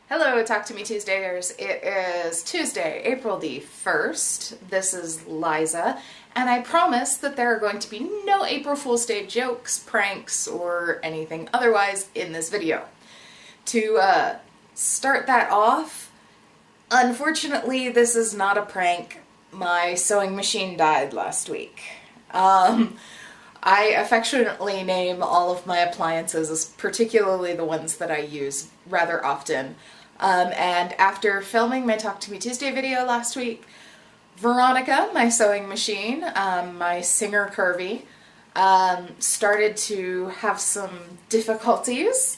Hello, Talk to Me Tuesdayers. It is Tuesday, April the 1st. This is Liza, and I promise that there are going to be no April Fool's Day jokes, pranks, or anything otherwise in this video. To start that off, unfortunately, this is not a prank. My sewing machine died last week. I affectionately name all of my appliances, particularly the ones that I use rather often. And after filming my Talk to Me Tuesday video last week, Veronica, my sewing machine, my Singer Curvy, started to have some difficulties.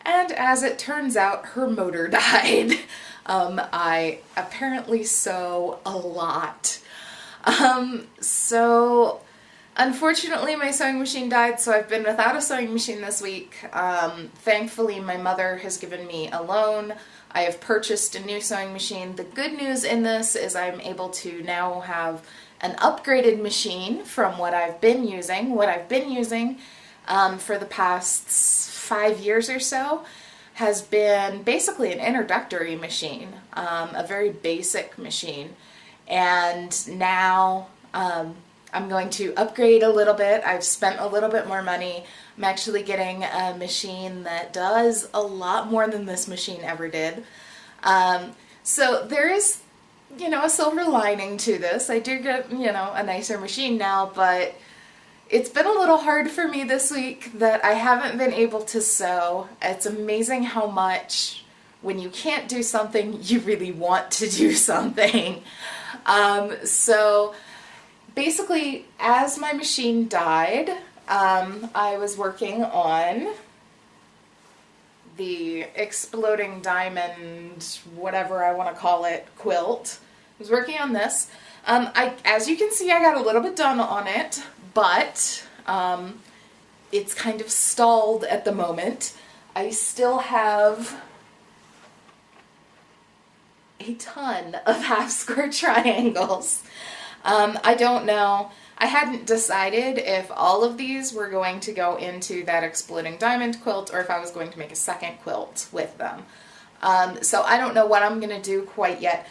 And as it turns out, her motor died. I apparently sew a lot. Unfortunately, my sewing machine died, so I've been without a sewing machine this week. Thankfully, my mother has given me a loan. I have purchased a new sewing machine. The good news in this is I'm able to now have an upgraded machine from what I've been using. What I've been using for the past 5 years or so has been basically an introductory machine, a very basic machine. And now I'm going to upgrade a little bit. I've spent a little bit more money. I'm actually getting a machine that does a lot more than this machine ever did. So there is, a silver lining to this. I do get, a nicer machine now, but it's been a little hard for me this week that I haven't been able to sew. It's amazing how much, when you can't do something, you really want to do something. So basically, as my machine died, I was working on the exploding diamond, whatever I want to call it, quilt. I was working on this. As you can see, I got a little bit done on it, but it's kind of stalled at the moment. I still have a ton of half square triangles. I don't know. I hadn't decided if all of these were going to go into that exploding diamond quilt or if I was going to make a second quilt with them. So I don't know what I'm going to do quite yet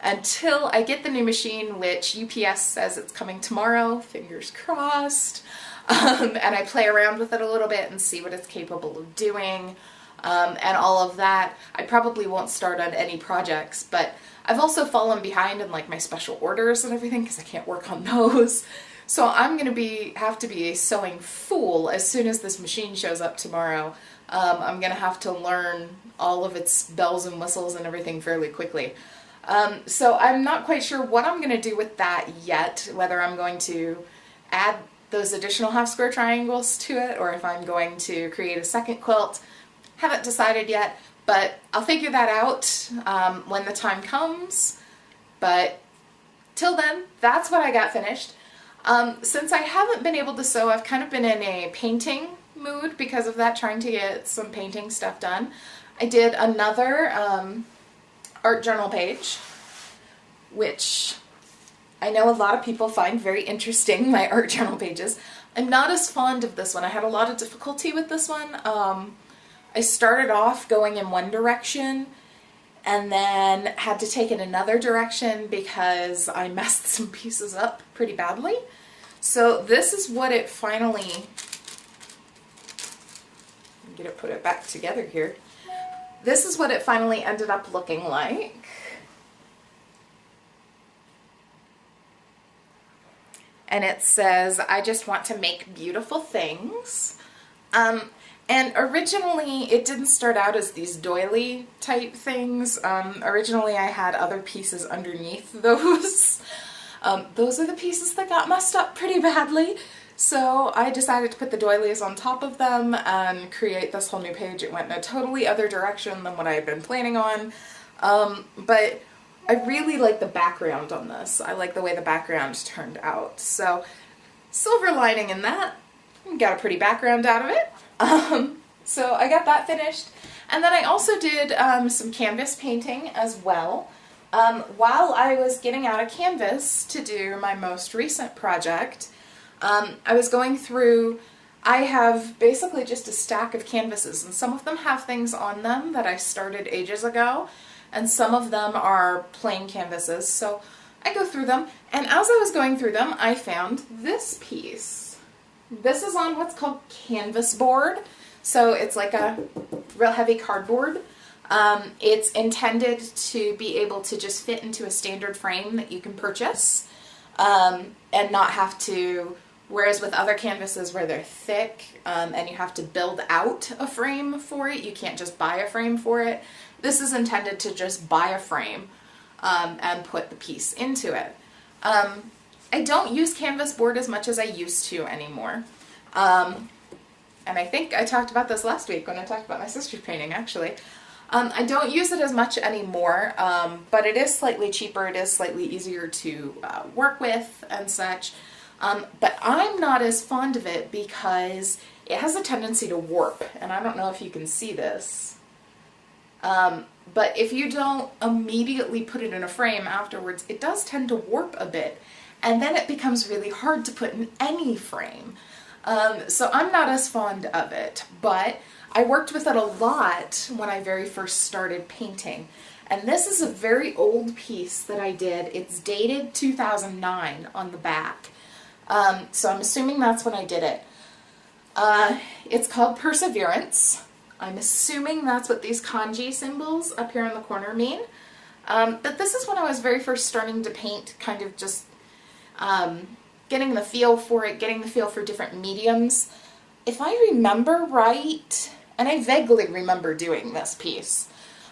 until I get the new machine, which UPS says it's coming tomorrow, fingers crossed, and I play around with it a little bit and see what it's capable of doing. And all of that. I probably won't start on any projects, but I've also fallen behind in like my special orders and everything because I can't work on those. So I'm going to have to be a sewing fool as soon as this machine shows up tomorrow. I'm going to have to learn all of its bells and whistles and everything fairly quickly. So I'm not quite sure what I'm going to do with that yet, whether I'm going to add those additional half square triangles to it or if I'm going to create a second quilt. Haven't decided yet, but I'll figure that out when the time comes. But till then, that's what I got finished. Since I haven't been able to sew, I've kind of been in a painting mood because of that, trying to get some painting stuff done. I did another art journal page, which I know a lot of people find very interesting, my art journal pages. I'm not as fond of this one. I had a lot of difficulty with this one. I started off going in one direction and then had to take it another direction because I messed some pieces up pretty badly. So this is what it finally, put it back together here. This is what it finally ended up looking like. And it says, I just want to make beautiful things. And originally, it didn't start out as these doily type things. Originally, I had other pieces underneath those. Those are the pieces that got messed up pretty badly. So I decided to put the doilies on top of them and create this whole new page. It went in a totally other direction than what I had been planning on. But I really like the background on this. I like the way the background turned out. So, silver lining in that. Got a pretty background out of it. So I got that finished. And then I also did some canvas painting as well. While I was getting out a canvas to do my most recent project, I was going through I have basically just a stack of canvases, and some of them have things on them that I started ages ago, and some of them are plain canvases. So I go through them, and as I was going through them, I found this piece. This is on what's called canvas board. So it's like a real heavy cardboard. It's intended to be able to just fit into a standard frame that you can purchase, and not have to, whereas with other canvases where they're thick, and you have to build out a frame for it, you can't just buy a frame for it. This is intended to just buy a frame, and put the piece into it. I don't use canvas board as much as I used to anymore. And I think I talked about this last week when I talked about my sister's painting, actually. I don't use it as much anymore, but it is slightly cheaper, it is slightly easier to work with and such. But I'm not as fond of it because it has a tendency to warp, and I don't know if you can see this. But if you don't immediately put it in a frame afterwards, it does tend to warp a bit, and then it becomes really hard to put in any frame. So I'm not as fond of it, but I worked with it a lot when I very first started painting. And this is a very old piece that I did. It's dated 2009 on the back. So I'm assuming that's when I did it. It's called Perseverance. I'm assuming that's what these kanji symbols up here in the corner mean. But this is when I was very first starting to paint, kind of just getting the feel for it, getting the feel for different mediums. If I remember right, and I vaguely remember doing this piece,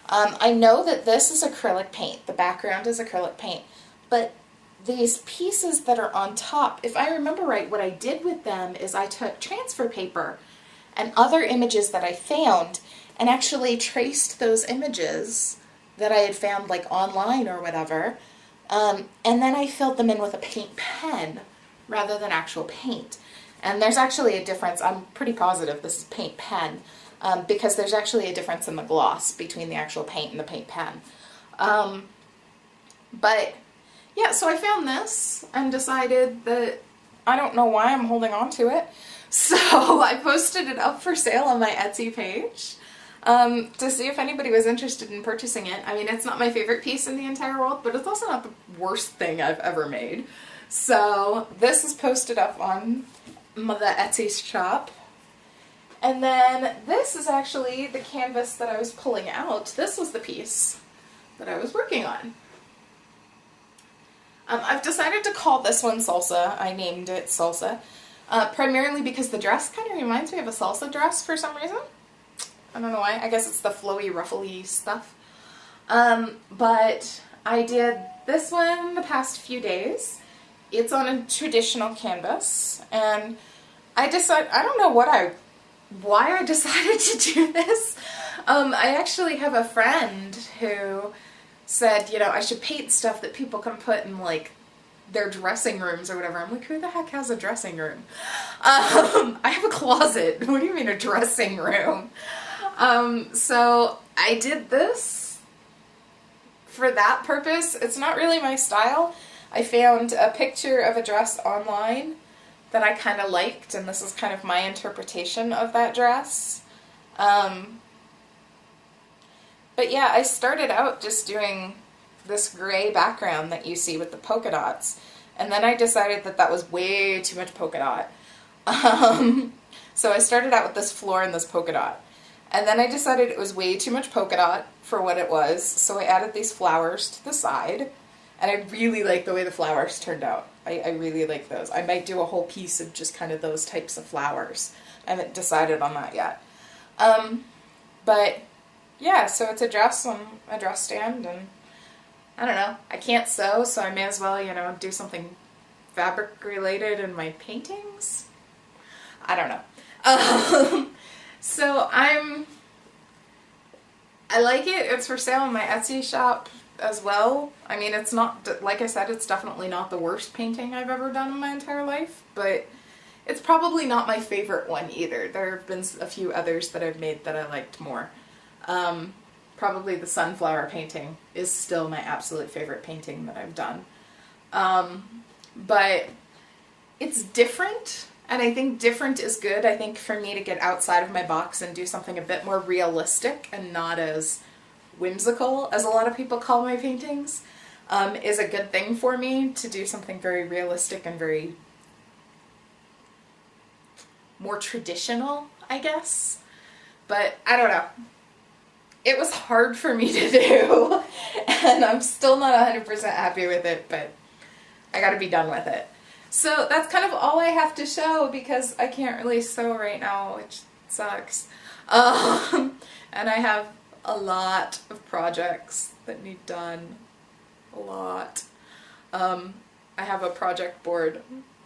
I know that this is acrylic paint. The background is acrylic paint, but these pieces that are on top, if I remember right, what I did with them is I took transfer paper and other images that I found and actually traced those images that I had found like online or whatever, and then I filled them in with a paint pen rather than actual paint. And there's actually a difference. I'm pretty positive this is paint pen, because there's actually a difference in the gloss between the actual paint and the paint pen. But yeah, so I found this and decided that I don't know why I'm holding on to it. So I posted it up for sale on my Etsy page to see if anybody was interested in purchasing it. I mean, it's not my favorite piece in the entire world, but it's also not the worst thing I've ever made. So this is posted up on the Etsy shop. And then this is actually the canvas that I was pulling out. This was the piece that I was working on. I've decided to call this one Salsa. I named it Salsa. Primarily because the dress kind of reminds me of a salsa dress for some reason. I don't know why. I guess it's the flowy, ruffly stuff. But I did this one the past few days. It's on a traditional canvas, and I don't know why I decided to do this. I actually have a friend who said, you know, I should paint stuff that people can put in like their dressing rooms or whatever. I'm like, who the heck has a dressing room? I have a closet. What do you mean a dressing room? So I did this for that purpose. It's not really my style. I found a picture of a dress online that I kind of liked, and this is kind of my interpretation of that dress. But yeah, I started out just doing this gray background that you see with the polka dots, and then I decided that that was way too much polka dot. So I started out with this floor and this polka dot, and then I decided it was way too much polka dot for what it was, so I added these flowers to the side, and I really like the way the flowers turned out. I really like those. I might do a whole piece of just kind of those types of flowers. I haven't decided on that yet. But yeah, so it's a dress on a dress stand, and I don't know, I can't sew, so I may as well, you know, do something fabric related in my paintings. I don't know. So I like it. It's for sale in my Etsy shop as well. I mean, it's not, like I said, it's definitely not the worst painting I've ever done in my entire life, but it's probably not my favorite one either. There have been a few others that I've made that I liked more. Probably the sunflower painting is still my absolute favorite painting that I've done. But it's different And I think different is good. I think for me to get outside of my box and do something a bit more realistic and not as whimsical as a lot of people call my paintings is a good thing for me, to do something very realistic and very more traditional, I guess. But I don't know. It was hard for me to do, and I'm still not 100% happy with it, but I gotta be done with it. So that's kind of all I have to show because I can't really sew right now, which sucks. And I have a lot of projects that need done. A lot. I have a project board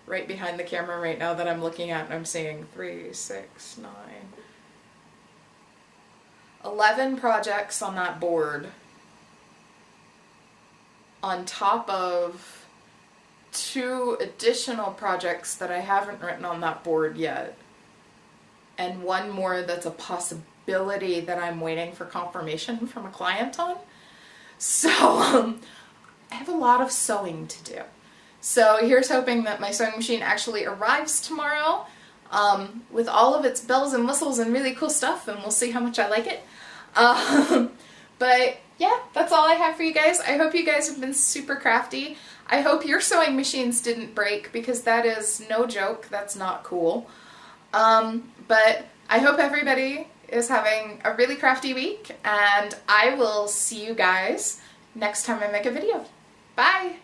right behind the camera right now that I'm looking at, and I'm seeing 3, 6, 9, 11 projects on that board, on top of 2 additional projects that I haven't written on that board yet, and 1 more that's a possibility that I'm waiting for confirmation from a client on. So I have a lot of sewing to do. So here's hoping that my sewing machine actually arrives tomorrow with all of its bells and whistles and really cool stuff, and we'll see how much I like it. But yeah, that's all I have for you guys. I hope you guys have been super crafty. I hope your sewing machines didn't break, because that is no joke. That's not cool. But I hope everybody is having a really crafty week, and I will see you guys next time I make a video. Bye!